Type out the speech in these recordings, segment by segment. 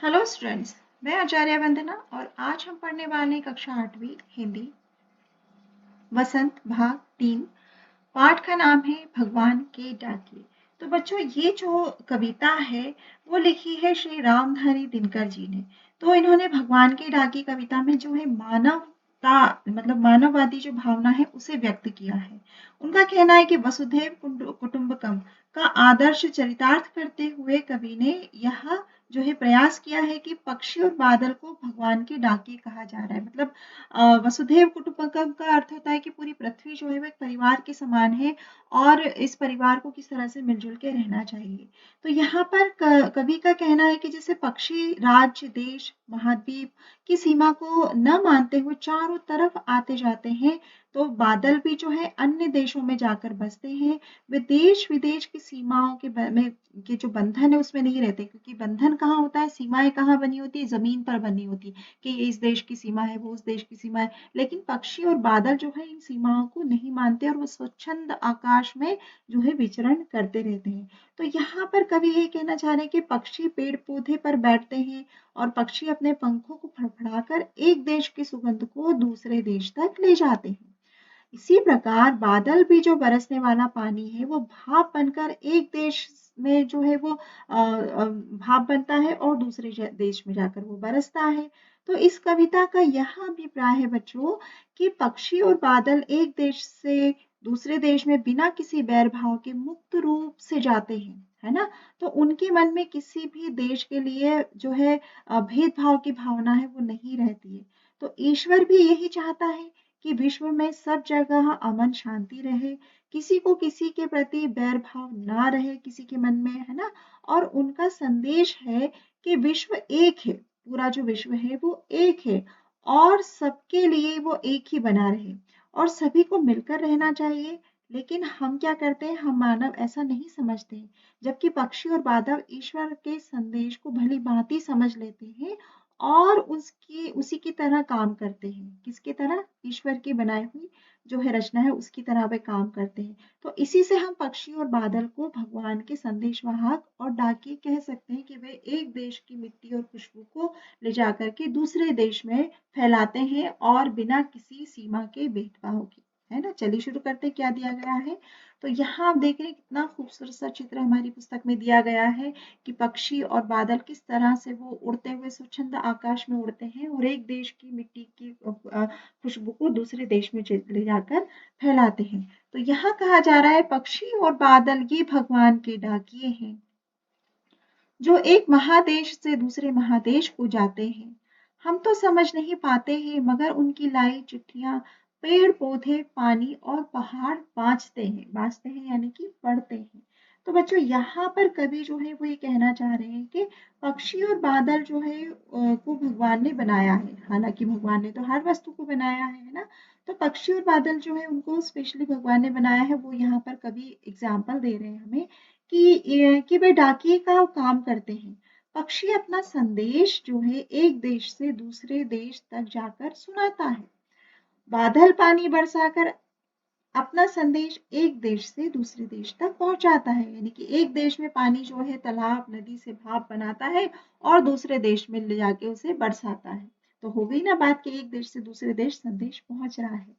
Hello students, मैं आचार्य वंदना और आज हम पढ़ने वाले कक्षा 8वीं हिंदी वसंत भाग 3। पाठ का नाम है भगवान के डाकिए। तो बच्चों, ये जो कविता है वो लिखी है श्री रामधारी दिनकर जी ने। तो इन्होंने भगवान के डाकिए कविता में जो है मानवता मतलब मानववादी जो भावना है उसे व्यक्त किया है। उनका कहना है कि वसुधैव कुटुंबकम का आदर्श चरितार्थ करते हुए कवि ने यह जो है प्रयास किया है कि पक्षी और बादल को भगवान के डाकिए कहा जा रहा है। मतलब वसुधैव कुटुंबकम का अर्थ होता है कि पूरी पृथ्वी जो है वो एक परिवार के समान है और इस परिवार को किस तरह से मिलजुल के रहना चाहिए। तो यहाँ पर कवि का कहना है कि जैसे पक्षी राज्य देश महाद्वीप की सीमा को न मानते हुए चारों तरफ आते जाते हैं, तो बादल भी जो है अन्य देशों में जाकर बसते हैं। वे देश विदेश की सीमाओं में के जो बंधन है उसमें नहीं रहते, क्योंकि बंधन कहाँ होता है, सीमाएं कहाँ बनी होती है, जमीन पर बनी होती है कि ये इस देश की सीमा है, वो उस देश की सीमा है। लेकिन पक्षी और बादल जो है इन सीमाओं को नहीं मानते और वो स्वच्छंद आकाश में जो है विचरण करते रहते हैं। तो यहाँ पर कवि ये कहना चाह रहे हैं कि पक्षी पेड़ पौधे पर बैठते हैं और पक्षी अपने पंखों को फड़फड़ाकर एक देश की सुगंध को दूसरे देश तक ले जाते हैं। इसी प्रकार बादल भी जो बरसने वाला पानी है वो भाप बनकर एक देश में जो है वो भाप बनता है और दूसरे देश में जाकर वो बरसता है। तो इस कविता का यह अभिप्राय है बच्चों कि पक्षी और बादल एक देश से दूसरे देश में बिना किसी बैर भाव के मुक्त रूप से जाते हैं, है ना। तो उनके मन में किसी भी देश के लिए जो है भेदभाव की भावना है वो नहीं रहती है। तो ईश्वर भी यही चाहता है कि विश्व में सब जगह अमन शांति रहे, किसी को किसी के प्रति बैर भाव ना रहे किसी के मन में, है ना। और उनका संदेश है कि विश्व एक है, पूरा जो विश्व है वो एक है और सबके लिए वो एक ही बना रहे और सभी को मिलकर रहना चाहिए। लेकिन हम क्या करते हैं, हम मानव ऐसा नहीं समझते हैं। जबकि पक्षी और बादल ईश्वर के संदेश को भली भांति समझ लेते हैं और उसकी उसी की तरह काम करते हैं। किसकी तरह, ईश्वर की बनाई हुई जो है रचना है उसकी तरह वे काम करते हैं। तो इसी से हम पक्षी और बादल को भगवान के संदेशवाहक और डाकिए कह सकते हैं कि वे एक देश की मिट्टी और खुशबू को ले जाकर के दूसरे देश में फैलाते हैं और बिना किसी सीमा के भेदभाव के, है ना। चलिए शुरू करते हैं, क्या दिया गया है। तो यहाँ आप देख रहे हैं कितना खूबसूरत सा चित्र हमारी पुस्तक में दिया गया है कि पक्षी और बादल किस तरह से वो उड़ते हुए स्वच्छंद आकाश में उड़ते हैं और एक देश की मिट्टी की खुशबू को दूसरे देश में ले जाकर फैलाते हैं। तो यहाँ कहा जा रहा है पक्षी और बादल ये भगवान के डाकिए हैं जो एक महादेश से दूसरे महादेश को जाते हैं। हम तो समझ नहीं पाते हैं, मगर उनकी लाई चिट्ठियां पेड़ पौधे पानी और पहाड़ बाँचते हैं यानी कि पढ़ते हैं। तो बच्चों, यहाँ पर कवि जो है वो ये कहना चाह रहे हैं कि पक्षी और बादल जो है को भगवान ने बनाया है। हालांकि भगवान ने तो हर वस्तु को बनाया है ना। तो पक्षी और बादल जो है उनको स्पेशली भगवान ने बनाया है। वो यहाँ पर कवि एग्जाम्पल दे रहे हैं हमें कि वे डाकिए का काम करते हैं। पक्षी अपना संदेश जो है एक देश से दूसरे देश तक जाकर सुनाता है। बादल पानी बरसाकर अपना संदेश एक देश से दूसरे देश तक पहुंचाता है, यानी कि एक देश में पानी जो है तालाब नदी से भाप बनाता है और दूसरे देश में ले जाके उसे बरसाता है। तो हो गई ना बात कि एक देश से दूसरे देश संदेश पहुंच रहा है।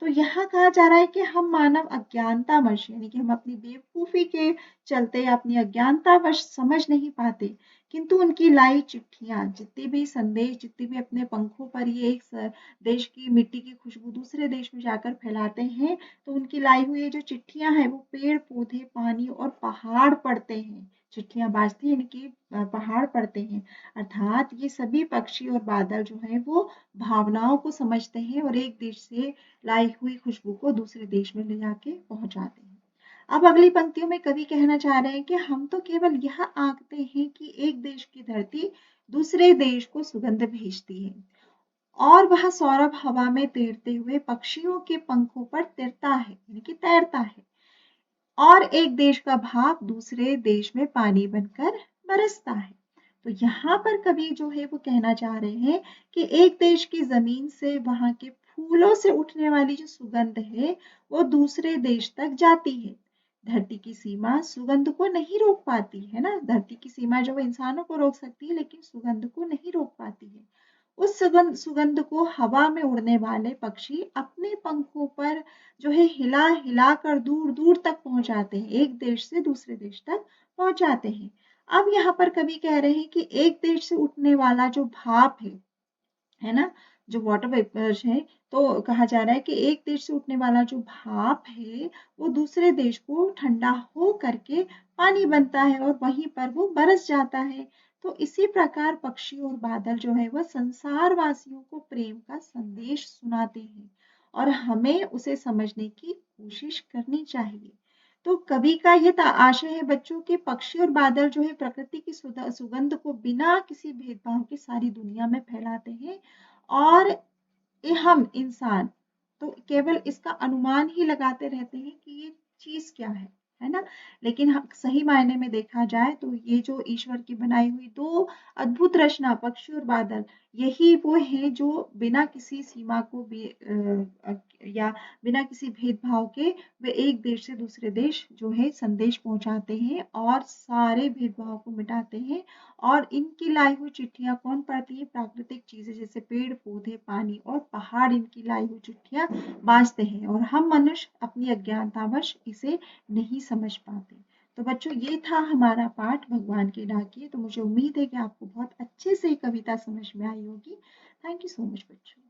तो यहाँ कहा जा रहा है कि हम मानव अज्ञानतावश यानी कि हम अपनी बेवकूफी के चलते अपनी अज्ञानतावश समझ नहीं पाते, किंतु उनकी लाई चिट्ठियां जितने भी संदेश जितने भी अपने पंखों पर ये एक देश की मिट्टी की खुशबू दूसरे देश में जाकर फैलाते हैं, तो उनकी लाई हुई ये जो चिट्ठियां हैं वो पेड़ पौधे पानी और पहाड़ पढ़ते हैं। चिट्ठियां बाजती हैं, इनकी पहाड़ पढ़ते हैं। अर्थात ये सभी पक्षी और बादल जो है वो भावनाओं को समझते हैं और एक देश से लाई हुई खुशबू को दूसरे देश में ले जाके पहुंचाते हैं। अब अगली पंक्तियों में कवि कहना चाह रहे हैं कि हम तो केवल यह आंकते हैं कि एक देश की धरती दूसरे देश को सुगंध भेजती है और वह सौरभ हवा में तैरते हुए पक्षियों के पंखों पर तैरता है, यानी कि तैरता है और एक देश का भाप दूसरे देश में पानी बनकर बरसता है। तो यहाँ पर कवि जो है वो कहना चाह रहे हैं कि एक देश की जमीन से वहां के फूलों से उठने वाली जो सुगंध है वो दूसरे देश तक जाती है। धरती की सीमा सुगंध को नहीं रोक पाती है ना। धरती की सीमा जो है इंसानों को रोक सकती है लेकिन सुगंध को नहीं रोक पाती है। उस सुगंध को हवा में उड़ने वाले पक्षी अपने पंखों पर जो है हिला हिला कर दूर दूर तक पहुंचाते हैं, एक देश से दूसरे देश तक पहुंचाते हैं। अब यहाँ पर कवि कह रहे हैं कि एक देश से उठने वाला जो भाप है ना, जो वाटर वेपर्स है, तो कहा जा रहा है कि एक देश से उठने वाला जो भाप है वो दूसरे देश को ठंडा हो करके पानी बनता है और वहीं पर वो बरस जाता है। तो इसी प्रकार पक्षी और बादल जो है वह संसार वासियों को प्रेम का संदेश सुनाते हैं और हमें उसे समझने की कोशिश करनी चाहिए। तो कवि का ये आशय है बच्चों के पक्षी और बादल जो है प्रकृति की सुगंध को बिना किसी भेदभाव के सारी दुनिया में फैलाते हैं और हम इंसान तो केवल इसका अनुमान ही लगाते रहते हैं कि ये चीज क्या है ना। लेकिन हम सही मायने में देखा जाए तो ये जो ईश्वर की बनाई हुई दो अद्भुत रचना पक्षी और बादल, यही वो है जो बिना किसी सीमा को भी या बिना किसी भेदभाव के वे एक देश से दूसरे देश जो है संदेश पहुंचाते हैं और सारे भेदभाव को मिटाते हैं। और इनकी लाई हुई चिट्ठियां कौन पढ़ती है? प्राकृतिक चीजें जैसे पेड़ पौधे पानी और पहाड़ इनकी लाई हुई चिट्ठियां बांचते हैं और हम मनुष्य अपनी अज्ञानतावश इसे नहीं समझ पाते। तो बच्चों ये था हमारा पाठ भगवान के डाकिए। तो मुझे उम्मीद है कि आपको बहुत अच्छे से कविता समझ में आई होगी। थैंक यू सो मच बच्चों।